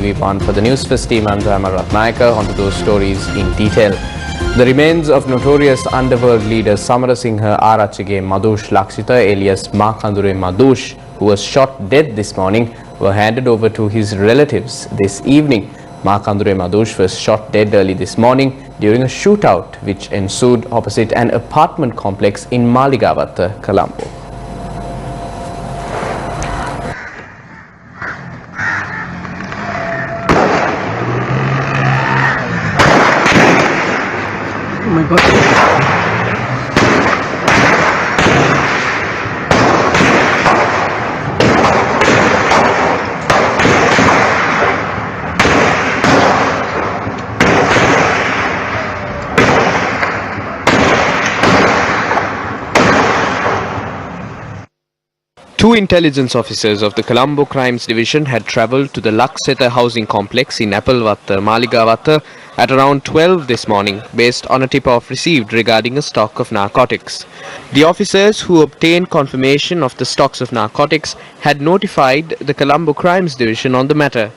TV1 for the Newsfirst team. I'm Ratnayaka. Onto those stories in detail. The remains of notorious underworld leader Samarasinghe Arachige Madush Lakshita alias Makandure Madush, who was shot dead this morning, were handed over to his relatives this evening. Makandure Madush was shot dead early this morning during a shootout which ensued opposite an apartment complex in Maligawatha, Colombo. Oh my God. Two intelligence officers of the Colombo Crimes Division had travelled to the Lakshita housing complex in Applewatta, Maligawatha at around 12 this morning based on a tip-off received regarding a stock of narcotics. The officers who obtained confirmation of the stocks of narcotics had notified the Colombo Crimes Division on the matter.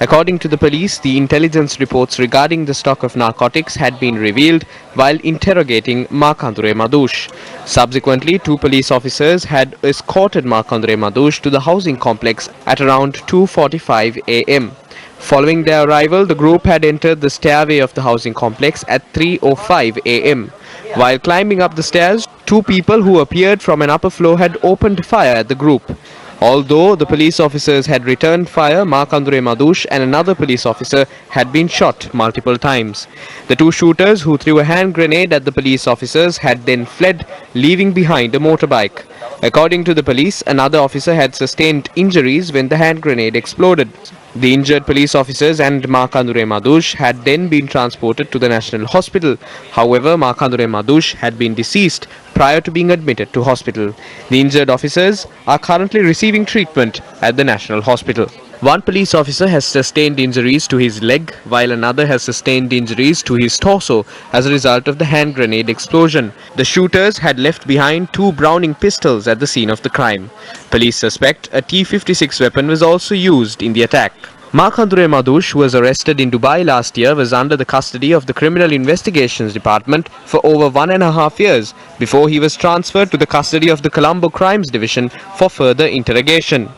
According to the police, the intelligence reports regarding the stock of narcotics had been revealed while interrogating Makandure Madush. Subsequently, two police officers had escorted Makandure Madush to the housing complex at around 2:45 a.m. Following their arrival, the group had entered the stairway of the housing complex at 3:05 a.m. While climbing up the stairs, two people who appeared from an upper floor had opened fire at the group. Although the police officers had returned fire, Makandure Madush and another police officer had been shot multiple times. The two shooters who threw a hand grenade at the police officers had then fled, leaving behind a motorbike. According to the police, another officer had sustained injuries when the hand grenade exploded. The injured police officers and Makandure Madush had then been transported to the National Hospital. However, Makandure Madush had been deceased prior to being admitted to hospital. The injured officers are currently receiving treatment at the National Hospital. One police officer has sustained injuries to his leg, while another has sustained injuries to his torso as a result of the hand grenade explosion. The shooters had left behind two Browning pistols at the scene of the crime. Police suspect a T-56 weapon was also used in the attack. Makandure Madush, who was arrested in Dubai last year, was under the custody of the Criminal Investigations Department for over 1.5 years before he was transferred to the custody of the Colombo Crimes Division for further interrogation.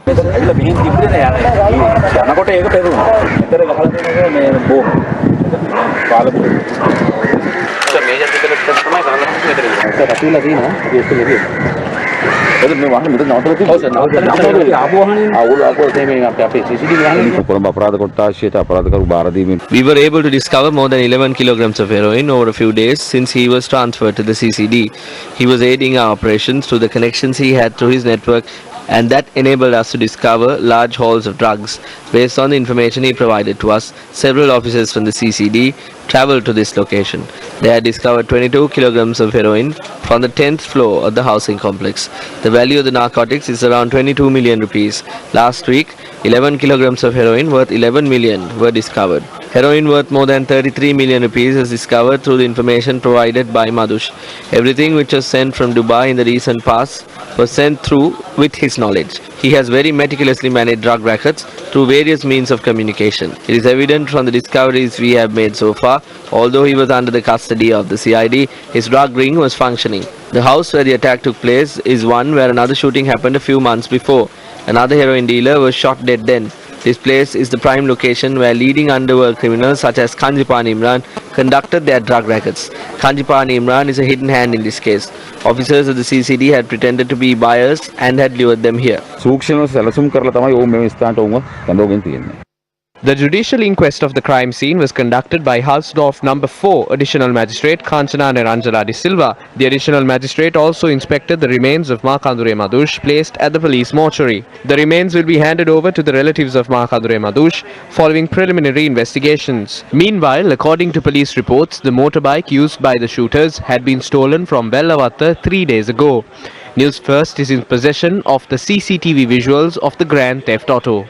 We were able to discover more than 11 kilograms of heroin over a few days since he was transferred to the CCD. He was aiding our operations through the connections he had through his network, and that enabled us to discover large hauls of drugs. Based on the information he provided to us, several officers from the CCD traveled to this location. They had discovered 22 kilograms of heroin from the 10th floor of the housing complex. The value of the narcotics is around 22 million rupees. Last week, 11 kilograms of heroin worth 11 million were discovered. Heroin worth more than 33 million rupees was discovered through the information provided by Madush. Everything which was sent from Dubai in the recent past was sent through with his knowledge. He has very meticulously managed drug rackets through various means of communication. It is evident from the discoveries we have made so far, although he was under the custody of the CID, his drug ring was functioning. The house where the attack took place is one where another shooting happened a few months before. Another heroin dealer was shot dead then. This place is the prime location where leading underworld criminals such as Kanjipan Imran conducted their drug rackets. Kanjipan Imran is a hidden hand in this case. Officers of the CCD had pretended to be buyers and had lured them here. The judicial inquest of the crime scene was conducted by Halsdorf No. 4 Additional Magistrate Kanchana Niranjala de Silva. The additional magistrate also inspected the remains of Makandure Madush placed at the police mortuary. The remains will be handed over to the relatives of Makandure Madush following preliminary investigations. Meanwhile, according to police reports, the motorbike used by the shooters had been stolen from Belavatta 3 days ago. Newsfirst is in possession of the CCTV visuals of the grand theft auto.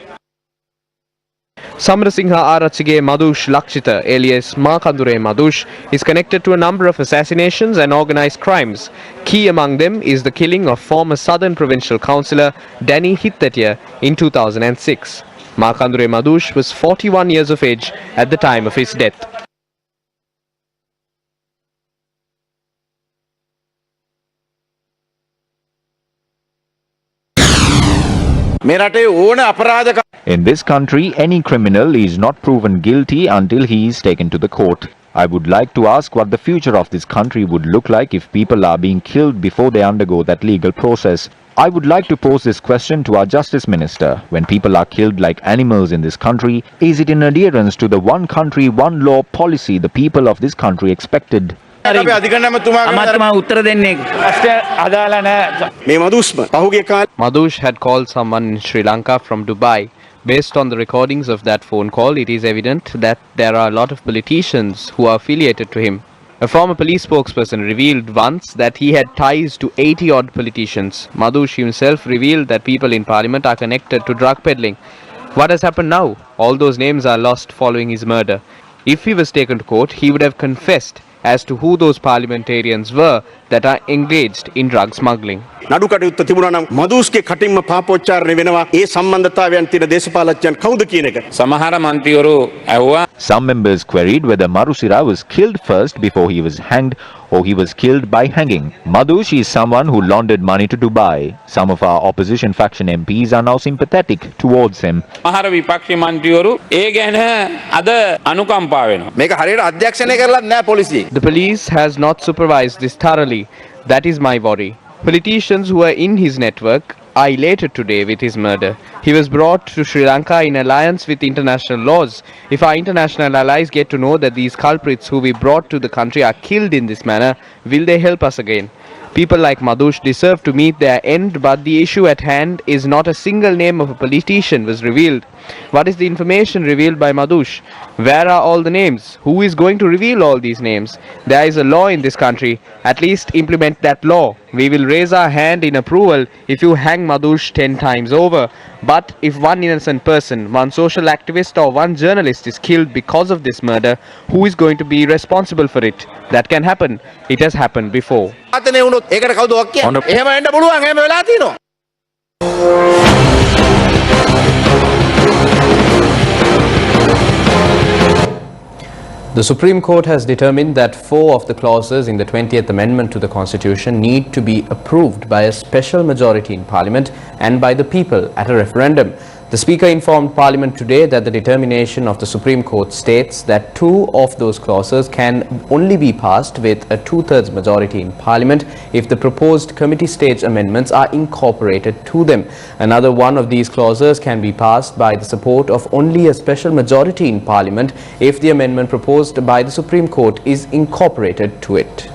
Samarasinghe Arachige Madush Lakshita alias Makandure Madush is connected to a number of assassinations and organized crimes. Key among them is the killing of former Southern Provincial Councillor Danny Hittatia in 2006. Makandure Madush was 41 years of age at the time of his death. In this country, any criminal is not proven guilty until he is taken to the court. I would like to ask what the future of this country would look like if people are being killed before they undergo that legal process. I would like to pose this question to our Justice Minister. When people are killed like animals in this country, is it in adherence to the one country, one law policy the people of this country expected? Madush had called someone in Sri Lanka from Dubai. Based on the recordings of that phone call, it is evident that there are a lot of politicians who are affiliated to him. A former police spokesperson revealed once that he had ties to 80-odd politicians. Madush himself revealed that people in parliament are connected to drug peddling. What has happened now? All those names are lost following his murder. If he was taken to court, he would have confessed as to who those parliamentarians were that are engaged in drug smuggling. නඩුකටයුත්ත තිබුණා නම් මදුස්ගේ කටින්ම පාපෝච්චාරණය වෙනවා ඒ සම්බන්ධතාවයන් තියෙන දේශපාලඥයන් කවුද කියන එක සමහර මන්ත්‍රීවරු ඇහුවා. Some members queried whether Marusira was killed first before he was hanged or he was killed by hanging. Madush is someone who laundered money to Dubai. Some of our opposition faction MPs are now sympathetic towards him. සමහර විපක්ෂ මන්ත්‍රීවරු ඒ ගැන අද අනුකම්පා වෙනවා. මේක හරියට අධ්‍යක්ෂණය කරලත් නෑ පොලිසිය. The police has not supervised this thoroughly. That is my worry. Politicians who are in his network are elated today with his murder. He was brought to Sri Lanka in alliance with international laws. If our international allies get to know that these culprits who we brought to the country are killed in this manner, will they help us again? People like Madush deserve to meet their end, but the issue at hand is not a single name of a politician was revealed. What is the information revealed by Madush? Where are all the names? Who is going to reveal all these names? There is a law in this country. At least implement that law. We will raise our hand in approval if you hang Madush 10 times over. But if one innocent person, one social activist or one journalist is killed because of this murder, who is going to be responsible for it? That can happen. It has happened before. ආතනේ වුණොත් ඒකට කවුද ඔක්කිය? එහෙම වෙන්න පුළුවන්. එහෙම වෙලා තියෙනවා. The Supreme Court has determined that 4 of the clauses in the 20th Amendment to the Constitution need to be approved by a special majority in Parliament and by the people at a referendum. The Speaker informed Parliament today that the determination of the Supreme Court states that 2 of those clauses can only be passed with a 2/3 majority in Parliament if the proposed committee stage amendments are incorporated to them. Another one of these clauses can be passed by the support of only a special majority in Parliament if the amendment proposed by the Supreme Court is incorporated to it.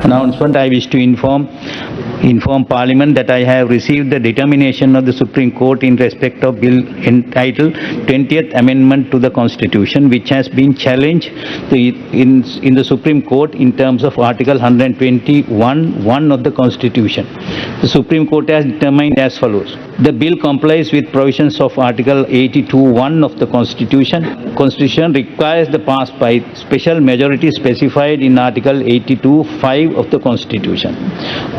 Announcement. I wish to inform Parliament that I have received the determination of the Supreme Court in respect of bill entitled 20th Amendment to the Constitution, which has been challenged in the Supreme Court in terms of Article 121(1) of the Constitution. The Supreme Court has determined as follows. The bill complies with provisions of Article 82(1) of the Constitution. Constitution requires the pass by special majority specified in Article 82(5) of the Constitution.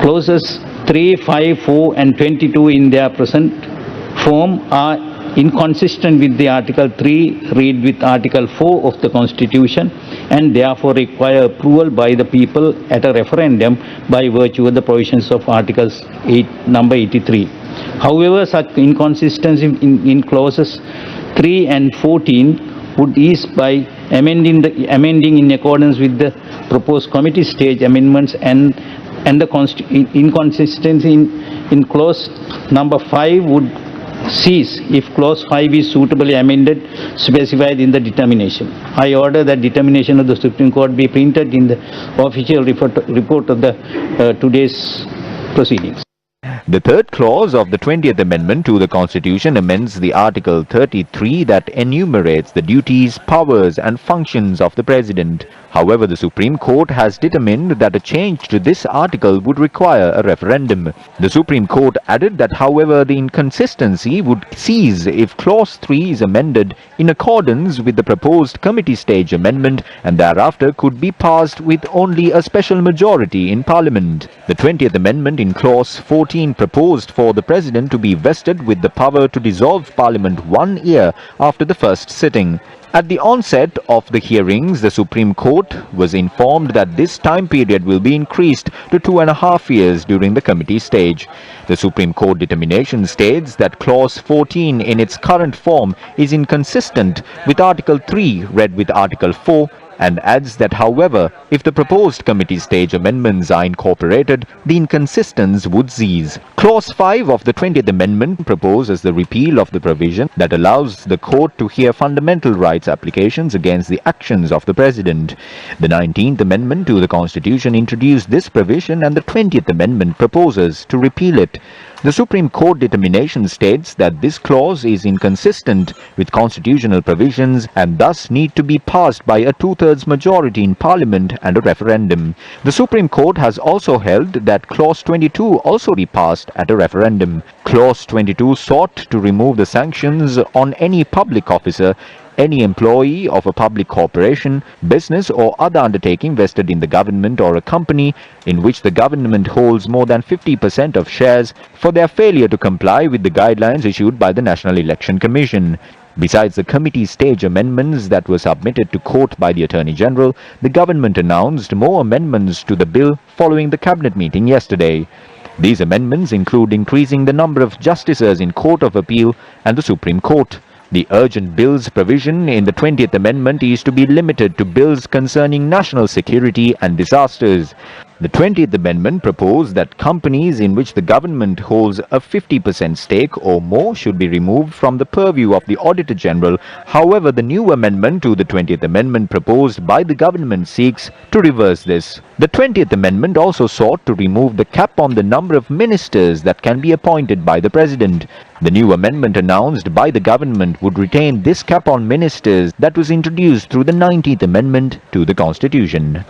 Clauses 3, 5, 4 and 22 in their present form are inconsistent with the Article 3 read with Article 4 of the Constitution and therefore require approval by the people at a referendum by virtue of the provisions of Articles number 83. However, such inconsistency in clauses 3 and 14 would ease by amending in accordance with the proposed committee stage amendments and the inconsistency in clause number 5 would cease if clause 5 is suitably amended specified in the determination. I order that determination of the Supreme Court be printed in the official report of the today's proceedings. The third clause of the 20th Amendment to the Constitution amends the Article 33 that enumerates the duties, powers and functions of the President. However, the Supreme Court has determined that a change to this article would require a referendum. The Supreme Court added that, however, the inconsistency would cease if Clause 3 is amended in accordance with the proposed committee stage amendment and thereafter could be passed with only a special majority in Parliament. The 20th Amendment in Clause 14 proposed for the President to be vested with the power to dissolve Parliament 1 year after the first sitting. At the onset of the hearings, the Supreme Court was informed that this time period will be increased to 2.5 years during the committee stage. The Supreme Court determination states that Clause 14 in its current form is inconsistent with Article 3 read with Article 4, and adds that, however, if the proposed committee stage amendments are incorporated, the inconsistencies would cease. Clause 5 of the 20th Amendment proposes the repeal of the provision that allows the court to hear fundamental rights applications against the actions of the President. The 19th Amendment to the Constitution introduced this provision, and the 20th Amendment proposes to repeal it. The Supreme Court determination states that this clause is inconsistent with constitutional provisions and thus need to be passed by a two-thirds majority in Parliament and a referendum. The Supreme Court has also held that Clause 22 also be passed at a referendum. Clause 22 sought to remove the sanctions on any public officer, any employee of a public corporation, business or other undertaking vested in the government or a company in which the government holds more than 50% of shares for their failure to comply with the guidelines issued by the National Election Commission. Besides the committee stage amendments that were submitted to court by the Attorney General, the government announced more amendments to the bill following the cabinet meeting yesterday. These amendments include increasing the number of justices in Court of Appeal and the Supreme Court. The urgent bills provision in the 20th Amendment is to be limited to bills concerning national security and disasters. The 20th Amendment proposed that companies in which the government holds a 50% stake or more should be removed from the purview of the Auditor General. However, the new amendment to the 20th Amendment proposed by the government seeks to reverse this. The 20th Amendment also sought to remove the cap on the number of ministers that can be appointed by the President. The new amendment announced by the government would retain this cap on ministers that was introduced through the 19th Amendment to the Constitution.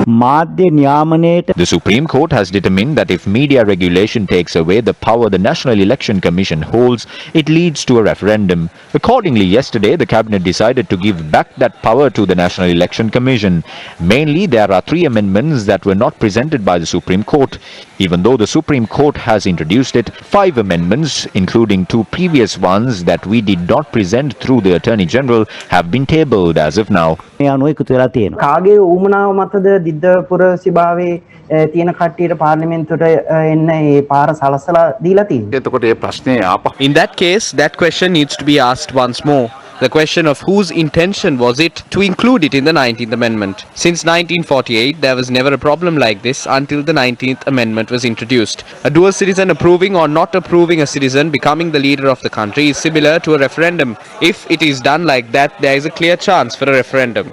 The Supreme Court has determined that if media regulation takes away the power the National Election Commission holds, it leads to a referendum. Accordingly, yesterday the Cabinet decided to give back that power to the National Election Commission. Mainly, there are 3 amendments that were not presented by the Supreme Court. Even though the Supreme Court has introduced it, 5 amendments, including 2 previous ones that we did not present through the Attorney General, have been tabled as of now. තියෙන කට්ටියට පාර්ලිමේන්තුවට එන්න ඒ පාර සලසලා දීලා තියෙනවා. එතකොට මේ ප්‍රශ්නේ ආපහු. In that case, that question needs to be asked once more. The question of whose intention was it to include it in the 19th Amendment. Since 1948, there was never a problem like this until the 19th Amendment was introduced. A dual citizen approving or not approving a citizen becoming the leader of the country is similar to a referendum. If it is done like that, there is a clear chance for a referendum.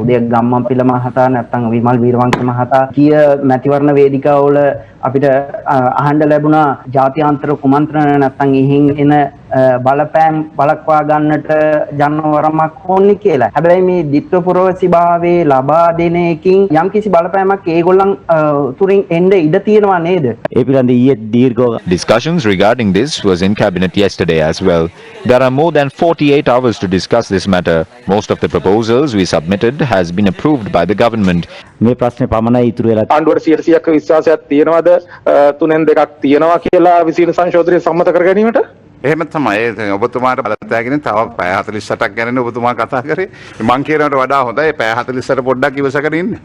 උදේ ගම්මන්පිල මහතා නැත්නම් විමල් වීරවංශ මහතා කිය මැතිවරණ වේදිකාවල අපිට අහන්න ලැබුණා ජාත්‍යන්තර කුමන්ත්‍රණ නැත්නම් ඉහින් එන බලපෑම් බලක්වා ගන්නට ජනවරමක් ඕනි කියලා. හැබැයි මේ දිත්වපුරවැසි භාවයේ ලබා දෙන එකකින් යම්කිසි බලපෑමක් ඒගොල්ලන් තුරින් එන්න ඉඩ තියෙනවා නේද? ඒ පිළිබඳ ඊයේ දීර්ඝ Discussions regarding this was in Cabinet yesterday as well. There are more than 48 hours to discuss this matter. Most of the proposals we submitted has been approved by the government. මේ ප්‍රශ්නේ පමණයි ඉතුරු වෙලා ආණ්ඩුවට 100%ක් විශ්වාසයක් තියෙනවද 3න් 2ක් තියෙනවා කියලා විසින සංශෝධනය සම්මත කර ගැනීමට එහෙම තමයි ඔබතුමාට බලතෑගෙන තව පැය 48ක් ගැන ඔබතුමා කතා කරේ මං කියනකට වඩා හොඳයි පැය 48ට පොඩ්ඩක් ඉවසගෙන ඉන්න.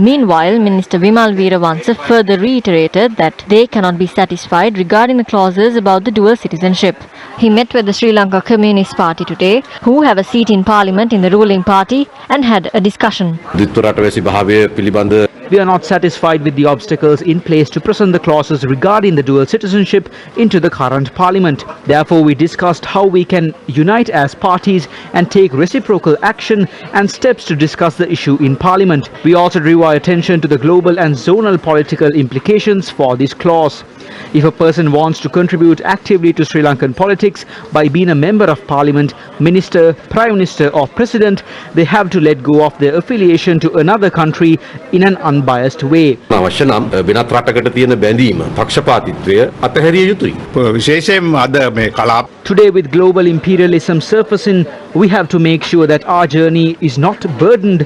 Meanwhile, Minister Vimal Veeravansa further reiterated that they cannot be satisfied regarding the clauses about the dual citizenship. He met with the Sri Lanka Communist Party today, who have a seat in parliament in the ruling party, and had a discussion. We are not satisfied with the obstacles in place to present the clauses regarding the dual citizenship into the current parliament. Therefore, we discussed how we can unite as parties and take reciprocal action and steps to discuss the issue in parliament. We also drew our attention to the global and zonal political implications for this clause. If a person wants to contribute actively to Sri Lankan politics by being a member of parliament, minister, prime minister or president, they have to let go of their affiliation to another country in an unbiased way. අවශ්‍ය නම් වෙනත් රටකට තියෙන බැඳීම පක්ෂපාතීත්වය අතහැරිය යුතුයි. විශේෂයෙන්ම අද මේ කලාප Today, with global imperialism surfacing, we have to make sure that our journey is not burdened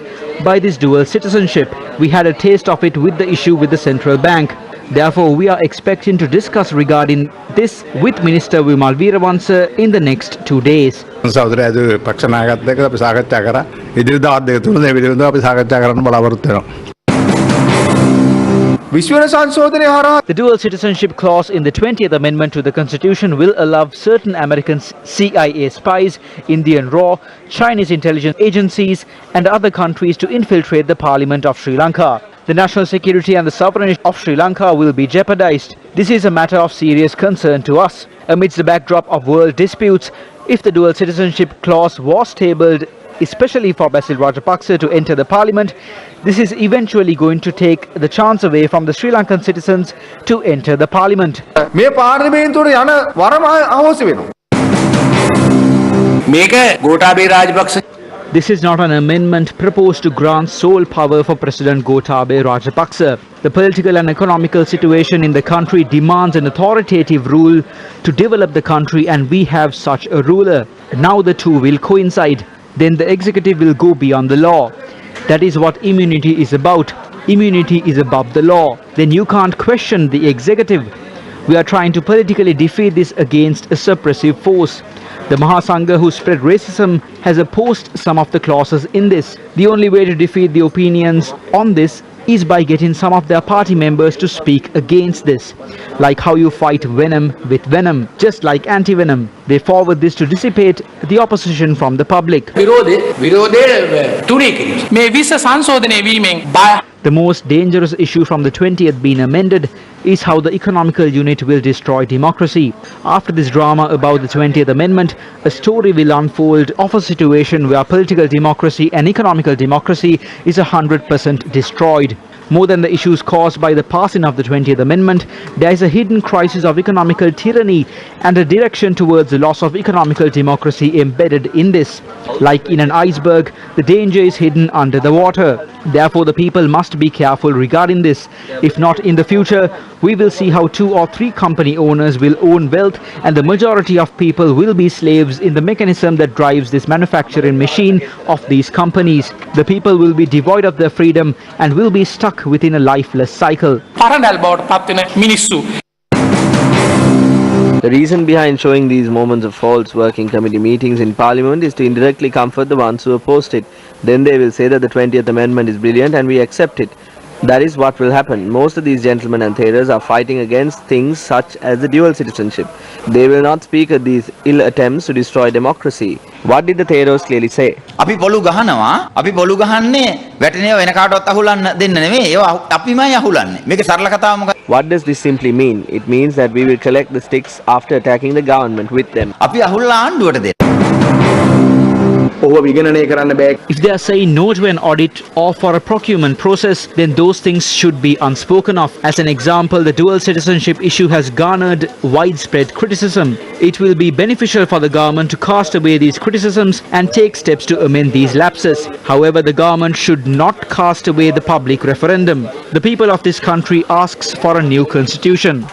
by this dual citizenship. We had a taste of it with the issue with the central bank. Therefore, we are expecting to discuss regarding this with Minister Vimal Weerawansa in the next 2 days. සහෝදරයෝ පක්ෂ නායකත්වයට එක්ක අපි සාකච්ඡා කරා. ඉදිරි දවස් දෙක තුන මේ පිළිබඳව අපි සාකච්ඡා කරන්න බලාපොරොත්තු වෙනවා. The dual citizenship clause in the 20th Amendment to the Constitution will allow certain American CIA spies, Indian RAW, Chinese intelligence agencies and other countries to infiltrate the Parliament of Sri Lanka. The national security and the sovereignty of Sri Lanka will be jeopardized. This is a matter of serious concern to us. Amidst the backdrop of world disputes, if the dual citizenship clause was tabled, especially for Basil Rajapaksa to enter the parliament, this is eventually going to take the chance away from the Sri Lankan citizens to enter the parliament. මේ පාර්ලිමේන්තුවට යන වරම අවශ්‍ය වෙනවා. මේක Gotabaya Rajapaksa This is not an amendment proposed to grant sole power for President Gotabaya Rajapaksa. The political and economical situation in the country demands an authoritative rule to develop the country, and we have such a ruler. Now the two will coincide. Then the executive will go beyond the law. That is what immunity is about. Immunity is above the law. Then you can't question the executive. We are trying to politically defeat this against a suppressive force. The Mahasangha, who spread racism, has opposed some of the clauses in this. The only way to defeat the opinions on this is by getting some of their party members to speak against this. Like how you fight venom with venom, just like anti-venom. They forward this to dissipate the opposition from the public. The most dangerous issue from the 20th being amended is how the economical unit will destroy democracy. After this drama about the 20th Amendment, a story will unfold of a situation where political democracy and economical democracy is 100% destroyed. More than the issues caused by the passing of the 20th Amendment, there is a hidden crisis of economical tyranny and a direction towards the loss of economical democracy embedded in this. Like in an iceberg, the danger is hidden under the water. Therefore, the people must be careful regarding this. If not, in the future, we will see how 2 or 3 company owners will own wealth and the majority of people will be slaves in the mechanism that drives this manufacturing machine of these companies. The people will be devoid of their freedom and will be stuck within a lifeless cycle. The reason behind showing these moments of false working committee meetings in Parliament is to indirectly comfort the ones who opposed it. Then they will say that the 20th Amendment is brilliant and we accept it. That is what will happen. Most of these gentlemen and theras are fighting against things such as the dual citizenship. They will not speak of these ill attempts to destroy democracy. What did the theros clearly say? අපි පොළු ගහනවා. අපි පොළු ගහන්නේ වැටෙනේව වෙන කාටවත් අහුලන්න දෙන්න නෙමෙයි. ඒවා අපිමයි අහුලන්නේ. මේකේ සරල කතාව මොකක්ද? What does this simply mean? It means that we will collect the sticks after attacking the government with them. අපි අහුලලා ආණ්ඩුවට දෙන්න. If they are saying no to an audit or for a procurement process, then those things should be unspoken of. As an example, the dual citizenship issue has garnered widespread criticism. It will be beneficial for the government to cast away these criticisms and take steps to amend these lapses. However, the government should not cast away the public referendum. The people of this country asks for a new constitution.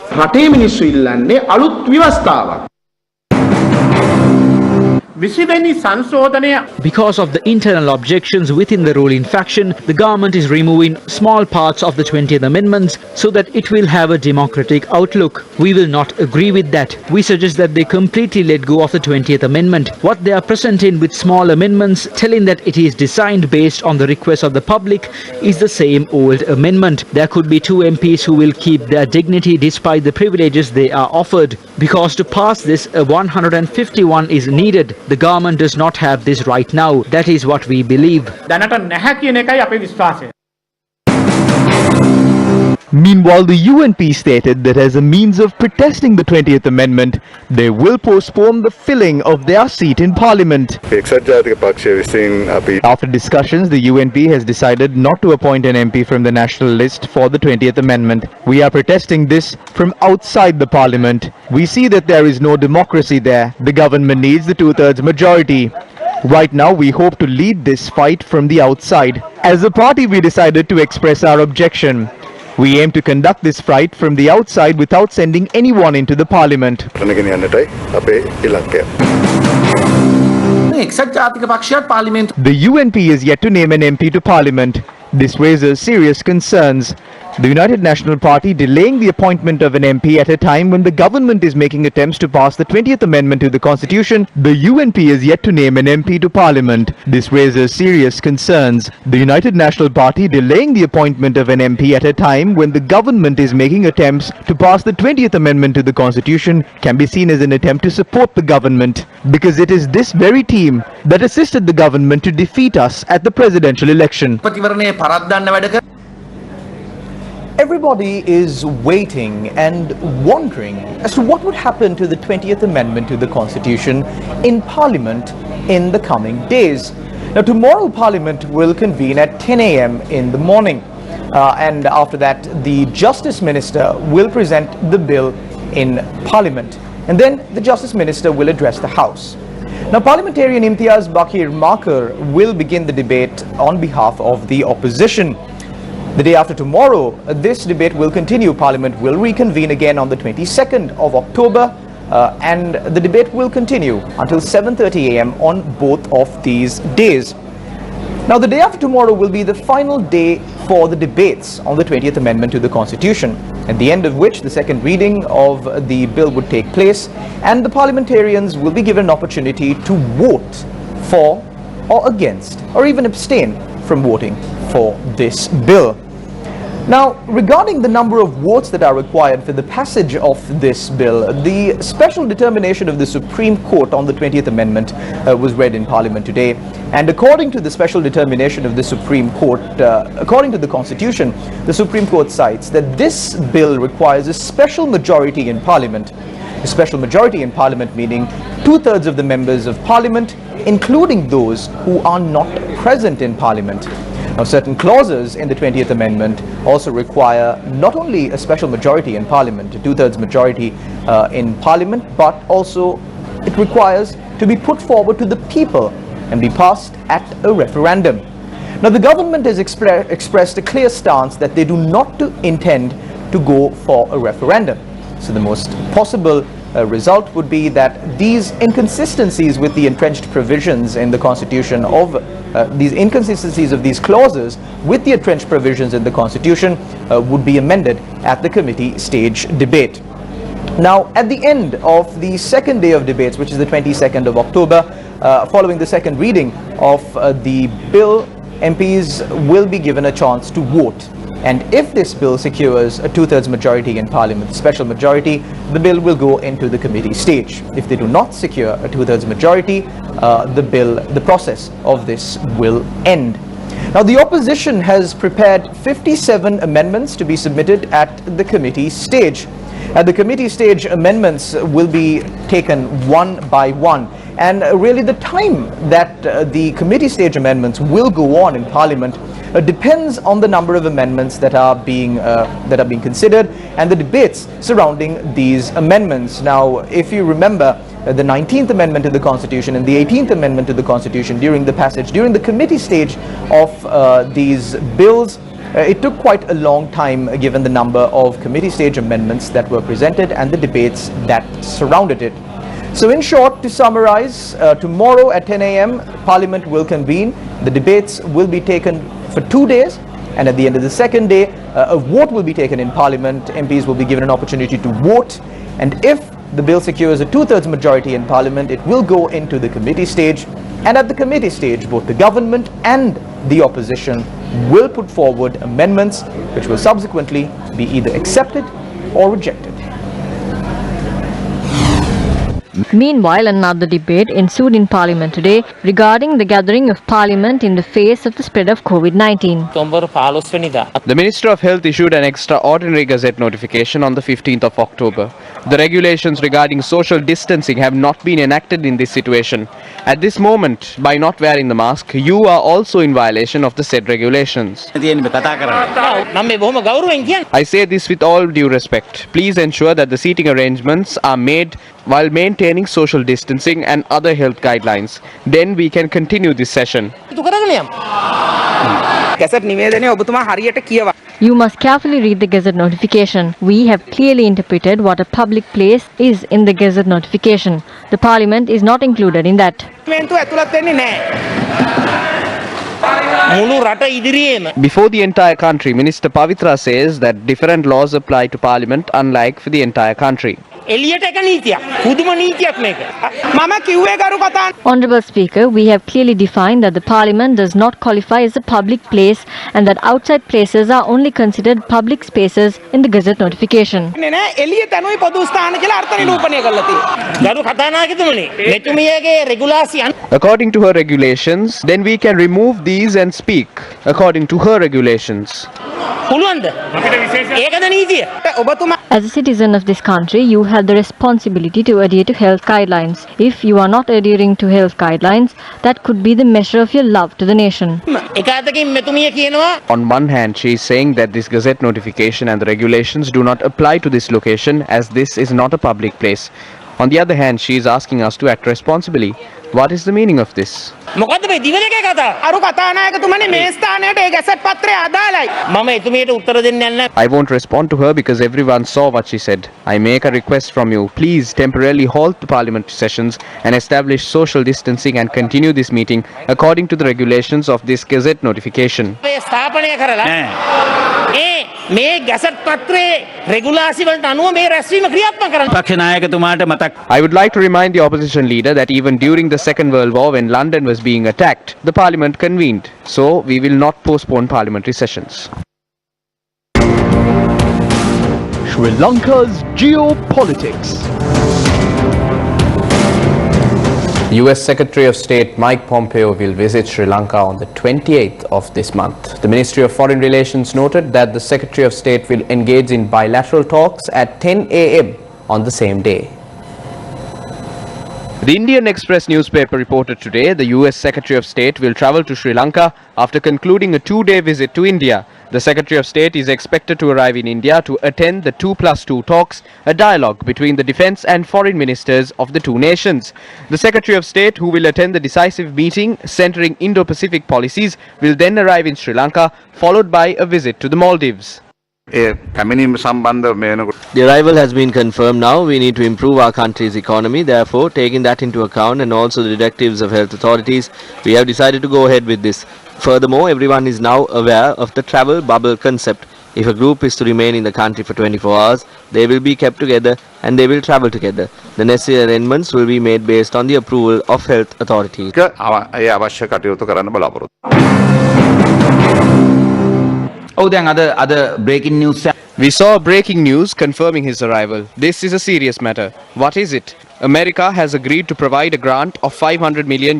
Because of the internal objections within the ruling faction, the government is removing small parts of the 20th amendments so that it will have a democratic outlook. We will not agree with that. We suggest that they completely let go of the 20th amendment. What they are presenting with small amendments telling that it is designed based on the request of the public is the same old amendment. There could be 2 MPs who will keep their dignity despite the privileges they are offered. Because to pass this, a 151 is needed. The government does not have this right now. That is what we believe. Meanwhile, the UNP stated that as a means of protesting the 20th Amendment, they will postpone the filling of their seat in Parliament. After discussions, the UNP has decided not to appoint an MP from the national list for the 20th Amendment. We are protesting this from outside the Parliament. We see that there is no democracy there. The government needs the 2/3 majority. Right now, we hope to lead this fight from the outside. As a party, we decided to express our objection. We aim to conduct this fight from the outside without sending anyone into the parliament. The UNP is yet to name an MP to parliament. This raises serious concerns. The United National Party delaying the appointment of an MP at a time when the government is making attempts to pass the 20th Amendment to the Constitution. The UNP is yet to name an MP to Parliament. This raises serious concerns. The United National Party delaying the appointment of an MP at a time when the government is making attempts to pass the 20th Amendment to the Constitution can be seen as an attempt to support the government, because it is this very team that assisted the government to defeat us at the presidential election. Everybody is waiting and wondering as to what would happen to the 20th Amendment to the Constitution in Parliament in the coming days. Now, tomorrow Parliament will convene at 10 a.m. in the morning. And after that, the Justice Minister will present the bill in Parliament. And then the Justice Minister will address the House. Now, Parliamentarian Imtiaz Bakir Makar will begin the debate on behalf of the opposition. The day after tomorrow, this debate will continue. Parliament will reconvene again on the 22nd of October and the debate will continue until 7:30 a.m. on both of these days. Now, the day after tomorrow will be the final day for the debates on the 20th Amendment to the Constitution, at the end of which the second reading of the bill would take place and the parliamentarians will be given an opportunity to vote for or against or even abstain from voting for this bill. Now, regarding the number of votes that are required for the passage of this bill, the special determination of the Supreme Court on the 20th Amendment was read in Parliament today. And according to the special determination of the Supreme Court, according to the Constitution, the Supreme Court cites that this bill requires a special majority in Parliament. A special majority in Parliament meaning 2/3 of the members of Parliament, including those who are not present in Parliament. Now, certain clauses in the 20th Amendment also require not only a special majority in Parliament, a 2/3 majority in Parliament, but also it requires to be put forward to the people and be passed at a referendum. Now, the government has expressed a clear stance that they do not intend to go for a referendum. So the most possible result would be that these inconsistencies with the entrenched provisions in the Constitution of these inconsistencies of these clauses with the entrenched provisions in the Constitution would be amended at the committee stage debate. Now, at the end of the second day of debates, which is the 22nd of October, following the second reading of the bill, MPs will be given a chance to vote. And if this bill secures a 2/3 majority in Parliament, special majority, the bill will go into the committee stage. If they do not secure a 2/3 majority, the process of this will end. Now, the opposition has prepared 57 amendments to be submitted at the committee stage. At the committee stage, amendments will be taken one by one. And really the time that the committee stage amendments will go on in Parliament depends on the number of amendments that are being considered and the debates surrounding these amendments. Now, if you remember, the 19th Amendment to the Constitution and the 18th Amendment to the Constitution during the committee stage of these bills, it took quite a long time given the number of committee stage amendments that were presented and the debates that surrounded it. So in short, to summarize, tomorrow at 10 a.m. Parliament will convene. The debates will be taken for 2 days, and at the end of the second day, a vote will be taken in Parliament. MPs will be given an opportunity to vote, and if the bill secures a 2/3 majority in Parliament, it will go into the committee stage, and at the committee stage, both the government and the opposition will put forward amendments which will subsequently be either accepted or rejected. Meanwhile, another debate ensued in Parliament today regarding the gathering of Parliament in the face of the spread of COVID-19. The Minister of Health issued an extraordinary Gazette notification on the 15th of October. The regulations regarding social distancing have not been enacted in this situation. At this moment, by not wearing the mask, you are also in violation of the said regulations. I say this with all due respect. Please ensure that the seating arrangements are made while maintaining social distancing and other health guidelines. Then we can continue this session. You must carefully read the Gazette notification. We have clearly interpreted what a public place is in the Gazette notification. The Parliament is not included in that. Before the entire country, Minister Pavitra says that different laws apply to Parliament unlike for the entire country. Honourable Speaker, we have clearly defined that the Parliament does not qualify as a public place and that outside places are only considered public spaces in the Gazette notification. According to her regulations, then we can remove these and speak according to her regulations. As a citizen of this country, you have the responsibility to adhere to health guidelines. If you are not adhering to health guidelines, that could be the measure of your love to the nation. On one hand, she is saying that this Gazette notification and the regulations do not apply to this location as this is not a public place. On the other hand, she is asking us to act responsibly. What is the meaning of this? I won't respond to her because everyone saw what she said. I make a request from you. Please temporarily halt the parliament sessions and establish social distancing and continue this meeting according to the regulations of this Gazette notification. I would like to remind the opposition leader that even during the Second World War, when London was being attacked, the Parliament convened. So we will not postpone parliamentary sessions. Sri Lanka's geopolitics. US Secretary of State Mike Pompeo will visit Sri Lanka on the 28th of this month. The Ministry of Foreign Relations noted that the Secretary of State will engage in bilateral talks at 10 a.m. on the same day. The Indian Express newspaper reported today the US Secretary of State will travel to Sri Lanka after concluding a two-day visit to India. The Secretary of State is expected to arrive in India to attend the 2+2 talks, a dialogue between the defence and foreign ministers of the two nations. The Secretary of State, who will attend the decisive meeting centering Indo-Pacific policies, will then arrive in Sri Lanka, followed by a visit to the Maldives. The arrival has been confirmed now. We need to improve our country's economy. Therefore, taking that into account and also the directives of health authorities, we have decided to go ahead with this. Furthermore, everyone is now aware of the travel bubble concept. If a group is to remain in the country for 24 hours, they will be kept together and they will travel together. The necessary arrangements will be made based on the approval of health authorities. other breaking news. We saw breaking news confirming his arrival. This is a serious matter. What is it? America has agreed to provide a grant of $500 million.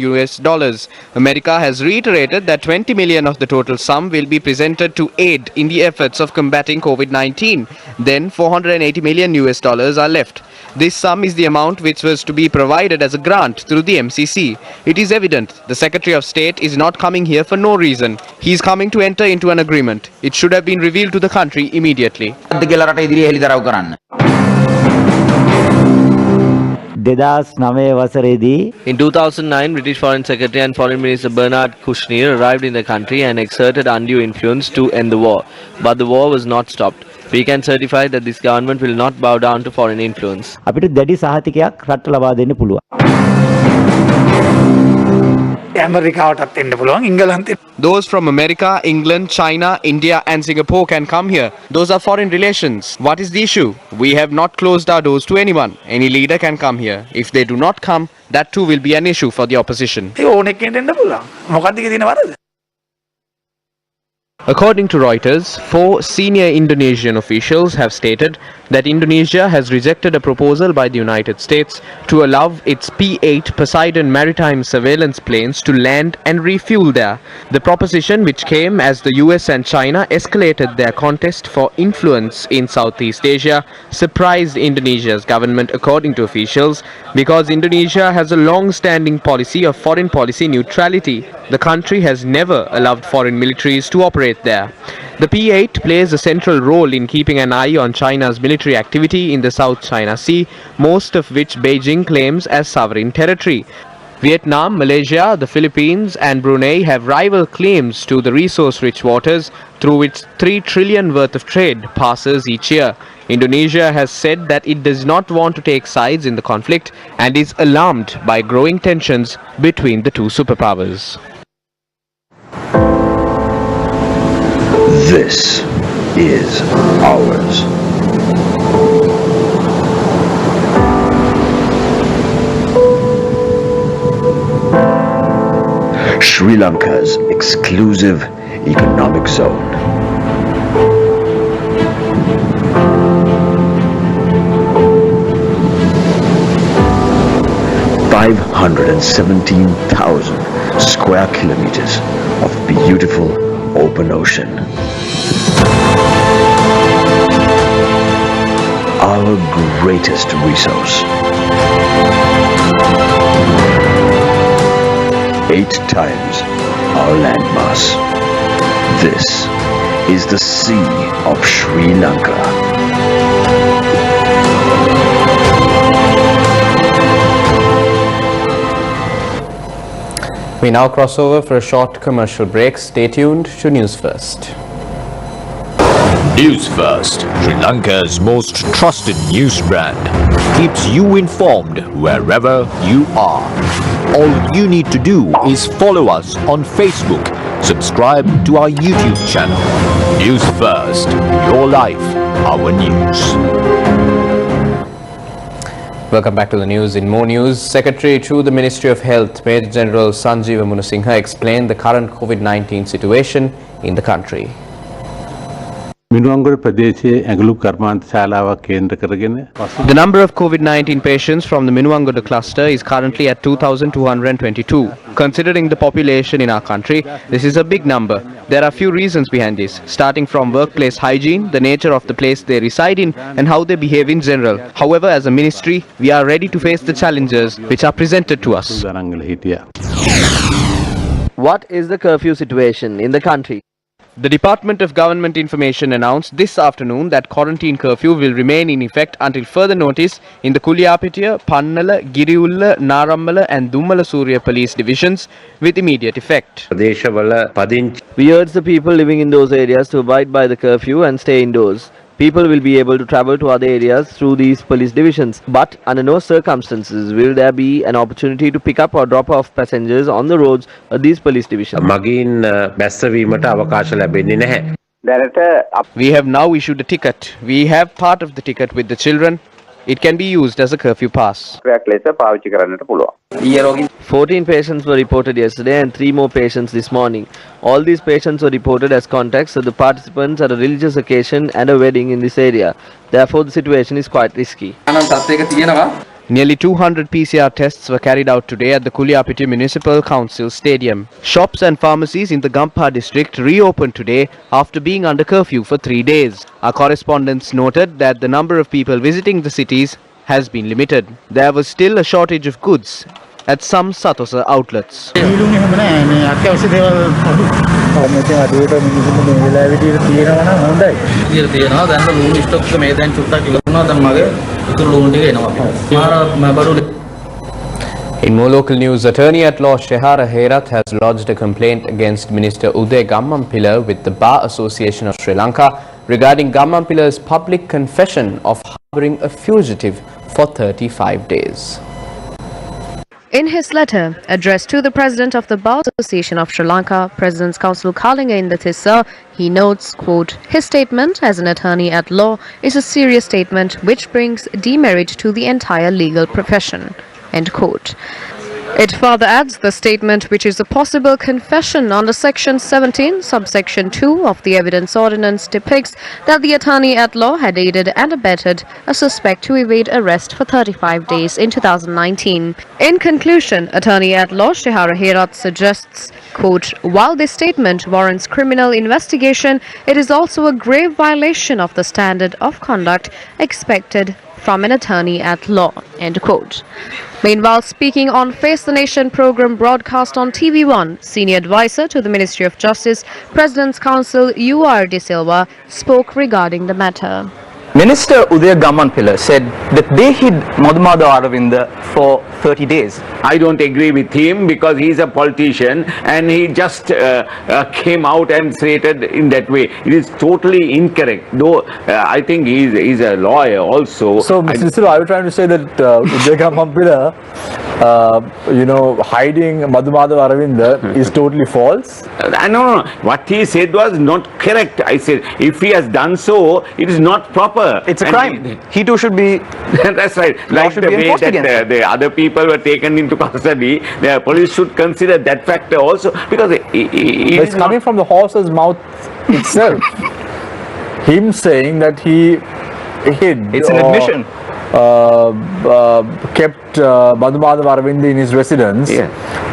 America has reiterated that 20 million of the total sum will be presented to aid in the efforts of combating COVID-19. Then $480 million are left. This sum is the amount which was to be provided as a grant through the MCC. It is evident the Secretary of State is not coming here for no reason. He is coming to enter into an agreement. It should have been revealed to the country immediately. In 2009, British Foreign Secretary and Foreign Minister Bernard Kouchner arrived in the country and exerted undue influence to end the war. But the war was not stopped. We can certify that this government will not bow down to foreign influence. Those from America, England, China, India and Singapore can come here. Those are foreign relations. What is the issue? We have not closed our doors to anyone. Any leader can come here. If they do not come, that too will be an issue for the opposition. According to Reuters, 4 senior Indonesian officials have stated that Indonesia has rejected a proposal by the United States to allow its P-8 Poseidon maritime surveillance planes to land and refuel there. The proposition, which came as the US and China escalated their contest for influence in Southeast Asia, surprised Indonesia's government, according to officials, because Indonesia has a long-standing policy of foreign policy neutrality. The country has never allowed foreign militaries to operate there. The P-8 plays a central role in keeping an eye on China's military activity in the South China Sea, most of which Beijing claims as sovereign territory. Vietnam, Malaysia, the Philippines and Brunei have rival claims to the resource-rich waters through which 3 trillion worth of trade passes each year. Indonesia has said that it does not want to take sides in the conflict and is alarmed by growing tensions between the two superpowers. This is ours. Sri Lanka's exclusive economic zone. (517,000 square kilometers of beautiful open ocean. Our greatest resource. 8 times our landmass. This is the Sea of Sri Lanka. We now cross over for a short commercial break. Stay tuned to News First. News First, Sri Lanka's most trusted news brand, keeps you informed wherever you are. All you need to do is follow us on Facebook, subscribe to our YouTube channel. News First, your life, our news. Welcome back to the news. In more news, Secretary to the Ministry of Health, Major General Sanjeewa Munasinghe, explained the current COVID-19 situation in the country. The number of COVID-19 patients from the Minuangoda cluster is currently at 2,222. Considering the population in our country, this is a big number. There are few reasons behind this, starting from workplace hygiene, the nature of the place they reside in, and how they behave in general. However, as a ministry, we are ready to face the challenges which are presented to us. What is the curfew situation in the country? The Department of Government Information announced this afternoon that quarantine curfew will remain in effect until further notice in the Kuliyapitiya, Pannala, Giriulla, Narammala and Dummala Surya police divisions with immediate effect. We urge the people living in those areas to abide by the curfew and stay indoors. People will be able to travel to other areas through these police divisions, but under no circumstances will there be an opportunity to pick up or drop off passengers on the roads at these police divisions. We have now issued a ticket. We have part of the ticket with the children. It can be used as a curfew pass. 14 patients were reported yesterday and 3 more patients this morning. All these patients were reported as contacts of the participants at a religious occasion and a wedding in this area. Therefore, the situation is quite risky. Nearly 200 PCR tests were carried out today at the Kuliyapitiya Municipal Council Stadium. Shops and pharmacies in the Gampha district reopened today after being under curfew for 3 days. Our correspondents noted that the number of people visiting the cities has been limited. There was still a shortage of goods at some Satosa outlets. In more local news, Attorney at Law Shehara Herath has lodged a complaint against Minister Uday Gammampila with the Bar Association of Sri Lanka regarding Gammampila's public confession of harbouring a fugitive for 35 days. In his letter addressed to the President of the Bar Association of Sri Lanka, President's Counsel Kalinga Indathissa, he notes, quote, his statement as an attorney at law is a serious statement which brings demerit to the entire legal profession, end quote. It further adds the statement, which is a possible confession under Section 17, subsection 2 of the Evidence Ordinance, depicts that the attorney at law had aided and abetted a suspect to evade arrest for 35 days in 2019. In conclusion, attorney at law Shehara Herat suggests, quote, while this statement warrants criminal investigation, it is also a grave violation of the standard of conduct expected from an attorney at law, end quote. Meanwhile, speaking on Face the Nation program broadcast on TV1, senior advisor to the Ministry of Justice, President's Counsel U.R. De Silva spoke regarding the matter. Minister Udaya Gammanpilla said that they hid Madhumada Aravinda for 30 days. I don't agree with him because he's a politician and he just came out and stated in that way. It is totally incorrect. Though I think he's a lawyer also. So, Mr. Silva, are you trying to say that Udaya Gammanpilla, hiding Madhumada Aravinda is totally false? No. What he said was not correct. I said if he has done so, it is not proper. It's a crime. He too should be. That's right. Like the way that the other people were taken into custody, the police should consider that factor also, because it's coming from the horse's mouth itself. Him saying that he hid. It's an admission. Kept Madhumada Aravinda in his residence,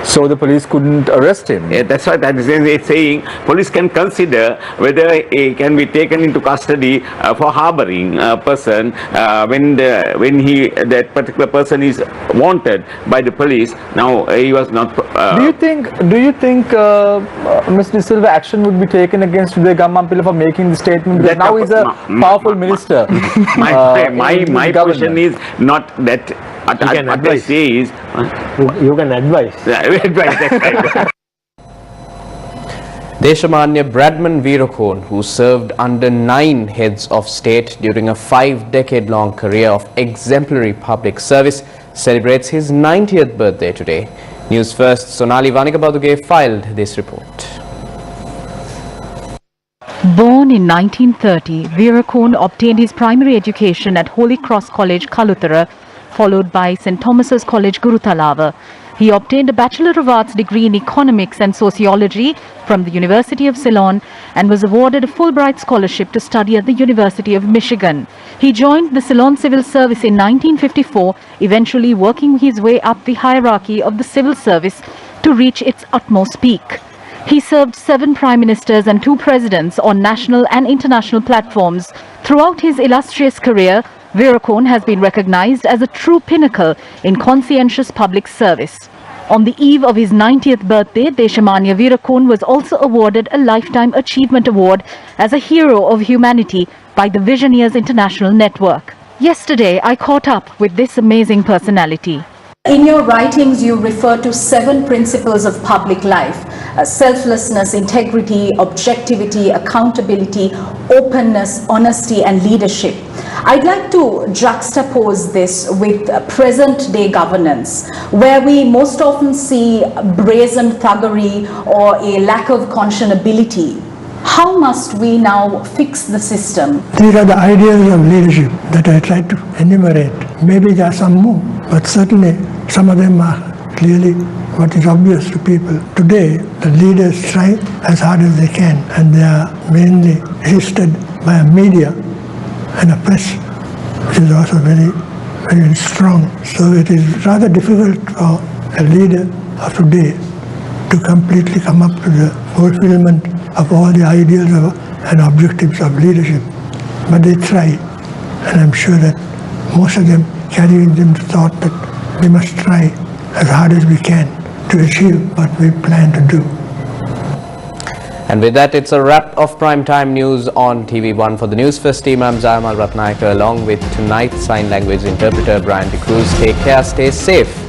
so the police couldn't arrest him. Yeah, that's what that is saying. Police can consider whether he can be taken into custody for harboring a person when that particular person is wanted by the police. Now he was not. Do you think Mr. Silva action would be taken against Udaya Gammanpilla for making the statement? Because now he's a powerful minister. My question is not that. What I say is, you can advise. Deshamanya Bradman Veerakoon, who served under 9 heads of state during a 5-decade-long career of exemplary public service, celebrates his 90th birthday today. Newsfirst Sonali Vanikabaduge filed this report. Born in 1930, Veerakoon obtained his primary education at Holy Cross College, Kalutara, followed by St. Thomas's College, Gurutalava. He obtained a Bachelor of Arts degree in Economics and Sociology from the University of Ceylon and was awarded a Fulbright scholarship to study at the University of Michigan. He joined the Ceylon Civil Service in 1954, eventually working his way up the hierarchy of the civil service to reach its utmost peak. He served 7 prime ministers and 2 presidents on national and international platforms. Throughout his illustrious career, Veerakoon has been recognized as a true pinnacle in conscientious public service. On the eve of his 90th birthday, Deshamanya Veerakoon was also awarded a Lifetime Achievement Award as a hero of humanity by the Visioneers International Network. Yesterday, I caught up with this amazing personality. In your writings, you refer to 7 principles of public life: selflessness, integrity, objectivity, accountability, openness, honesty, and leadership. I'd like to juxtapose this with present-day governance, where we most often see brazen thuggery or a lack of conscionability. How must we now fix the system? These are the ideas of leadership that I tried to enumerate. Maybe there are some more, but certainly some of them are clearly what is obvious to people. Today, the leaders try as hard as they can, and they are mainly assisted by a media and a press, which is also very, very strong. So it is rather difficult for a leader of today to completely come up to the fulfillment of all the ideals and objectives of leadership. But they try, and I'm sure that most of them carry in them the thought that we must try as hard as we can to achieve what we plan to do. And with that, it's a wrap of primetime news on TV1. For the Newsfirst team, I'm Zayamal Ratnayaka, along with tonight's sign language interpreter Brian De Cruz. Take care, stay safe.